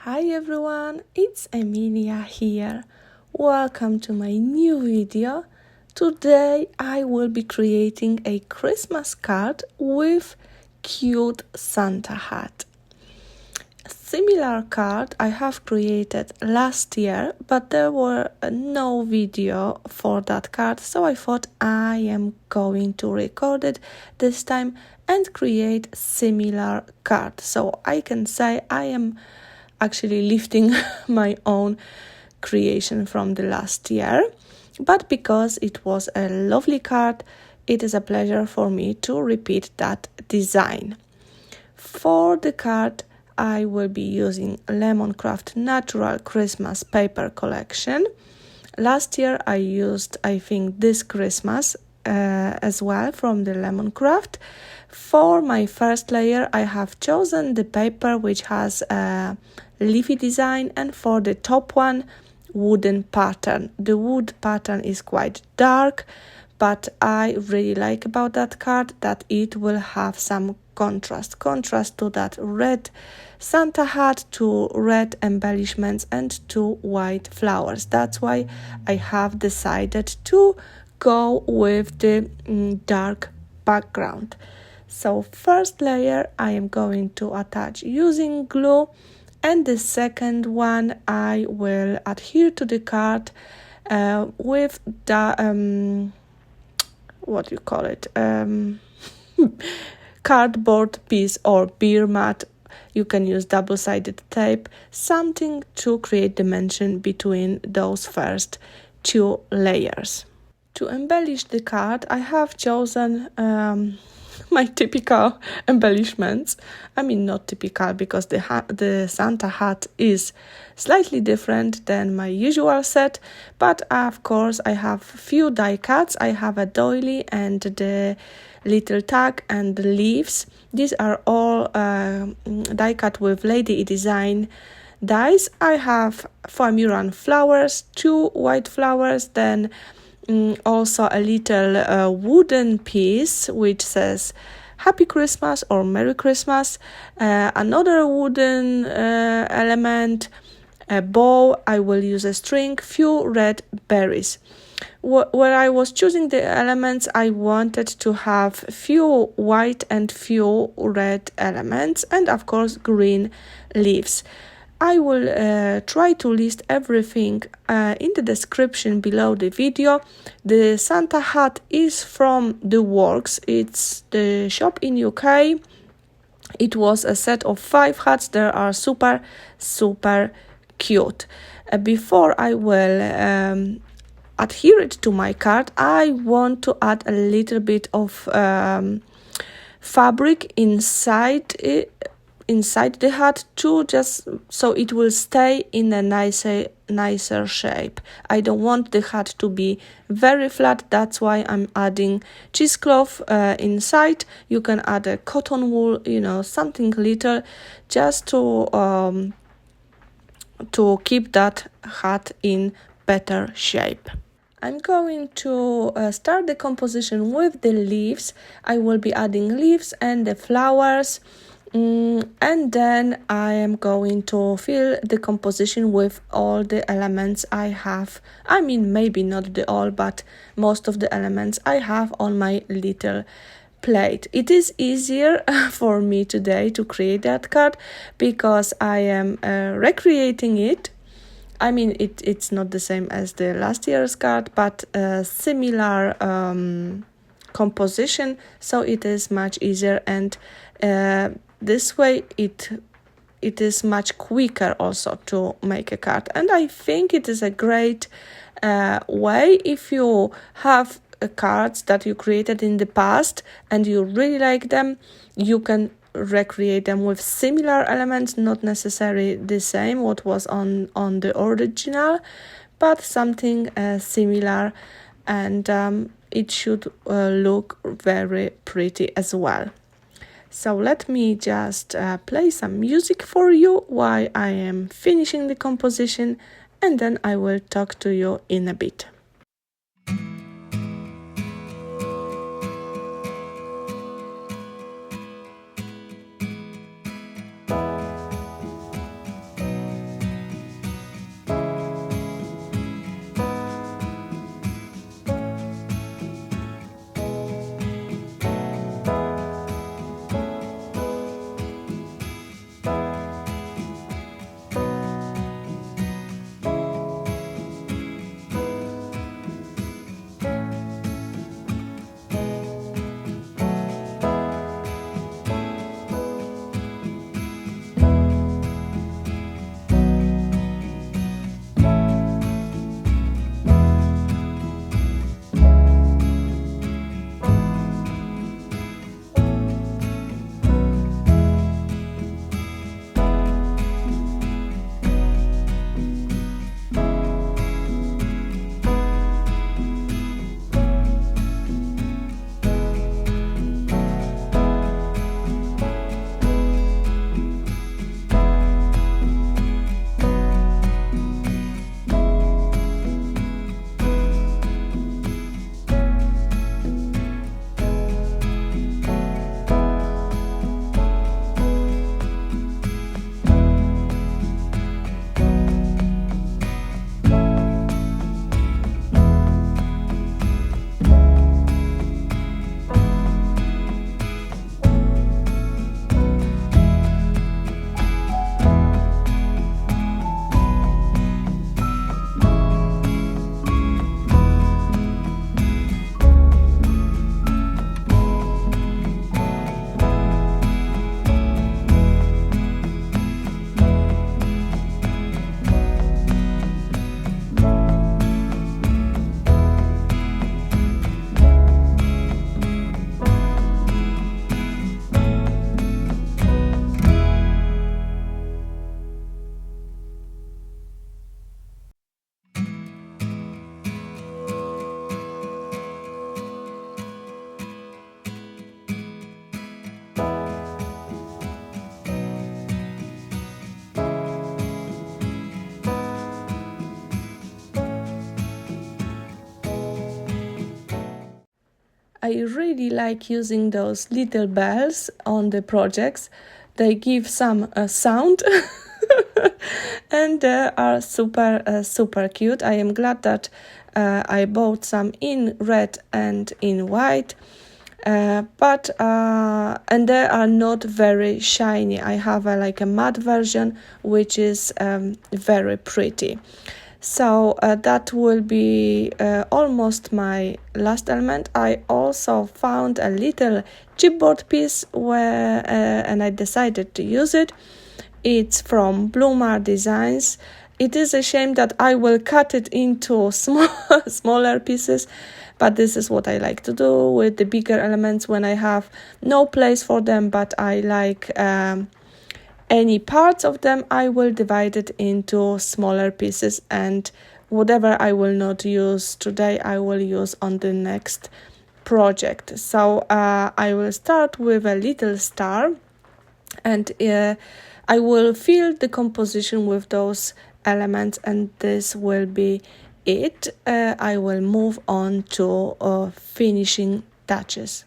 Hi everyone, it's Emilia here. Welcome to my new video. Today I will be creating a Christmas card with cute Santa hat. A similar card I have created last year, but there were no video for that card, so I thought I am going to record it this time and create similar card. So I can say I am actually lifting my own creation from the last year, but because it was a lovely card, it is a pleasure for me to repeat that design. For the card, I will be using Lemoncraft Natural Christmas Paper Collection. Last year I used, I think, this Christmas as well from the Lemoncraft. For my first layer, I have chosen the paper which has a leafy design, and for the top one, wooden pattern. The wood pattern is quite dark, but I really like about that card that it will have some contrast to that red Santa hat, to red embellishments and to white flowers. That's why I have decided to go with the dark background. So first layer I am going to attach using glue, and the second one I will adhere to the card with the what you call it, cardboard piece or beer mat. You can use double-sided tape, something to create dimension between those first two layers. To embellish the card, I have chosen my typical embellishments. I mean, not typical, because the Santa hat is slightly different than my usual set, but of course I have few die cuts. I have a doily and the little tag and the leaves. These are all die cut with Lady Design dies. I have Muran flowers, 2 white flowers, then also a little wooden piece which says Happy Christmas or Merry Christmas, another wooden element, a bow. I will use a string, few red berries. Where I was choosing the elements, I wanted to have few white and few red elements, and of course green leaves. I will try to list everything in the description below the video. The Santa hat is from The Works. It's the shop in UK. It was a set of 5 hats. They are super cute. Before I will adhere it to my card, I want to add a little bit of fabric inside the hat, to just so it will stay in a nicer shape. I don't want the hat to be very flat. That's why I'm adding cheesecloth inside. You can add a cotton wool, something little, just to keep that hat in better shape. I'm going to start the composition with the leaves. I will be adding leaves and the flowers, and then I am going to fill the composition with all the elements I have. I mean, maybe not the all, but most of the elements I have on my little plate. It is easier for me today to create that card because I am recreating it. I mean, it's not the same as the last year's card, but similar composition, so it is much easier, and this way it is much quicker also to make a card. And I think it is a great way if you have cards that you created in the past and you really like them, you can recreate them with similar elements, not necessarily the same what was on the original, but something similar, and it should look very pretty as well. So let me just play some music for you while I am finishing the composition, and then I will talk to you in a bit. I really like using those little bells on the projects. They give some sound and they are super cute. I am glad that I bought some in red and in white. But and they are not very shiny. I have like a matte version which is very pretty. So that will be almost my last element. I also found a little chipboard piece and I decided to use it. It's from Bloomer Designs. It is a shame that I will cut it into smaller pieces, but this is what I like to do with the bigger elements when I have no place for them, but I like any parts of them. I will divide it into smaller pieces, and whatever I will not use today, I will use on the next project. So I will start with a little star, and I will fill the composition with those elements, and this will be it. I will move on to finishing touches.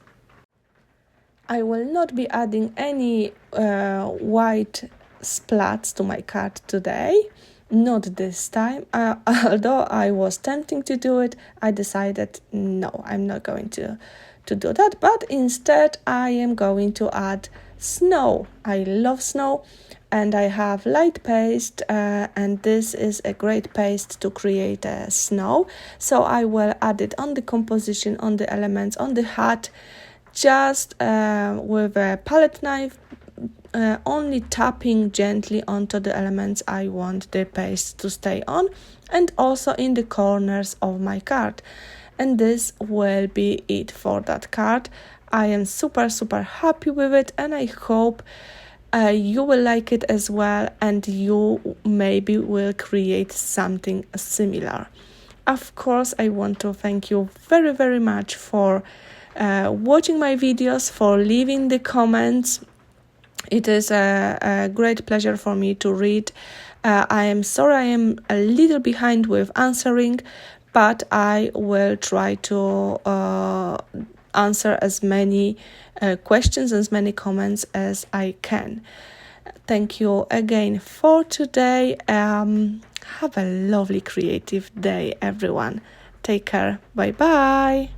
I will not be adding any white splats to my card today, not this time. Although I was tempting to do it, I decided no, I'm not going to do that, but instead I am going to add snow. I love snow, and I have light paste, and this is a great paste to create snow. So I will add it on the composition, on the elements, on the hat, just with a palette knife, only tapping gently onto the elements I want the paste to stay on, and also in the corners of my card. And this will be it for that card. I am super happy with it, and I hope you will like it as well, and you maybe will create something similar. Of course, I want to thank you very much for watching my videos, for leaving the comments. It is a great pleasure for me to read. I am sorry I am a little behind with answering, but I will try to answer as many questions, as many comments as I can. Thank you again for today. Have a lovely creative day, everyone. Take care. Bye bye.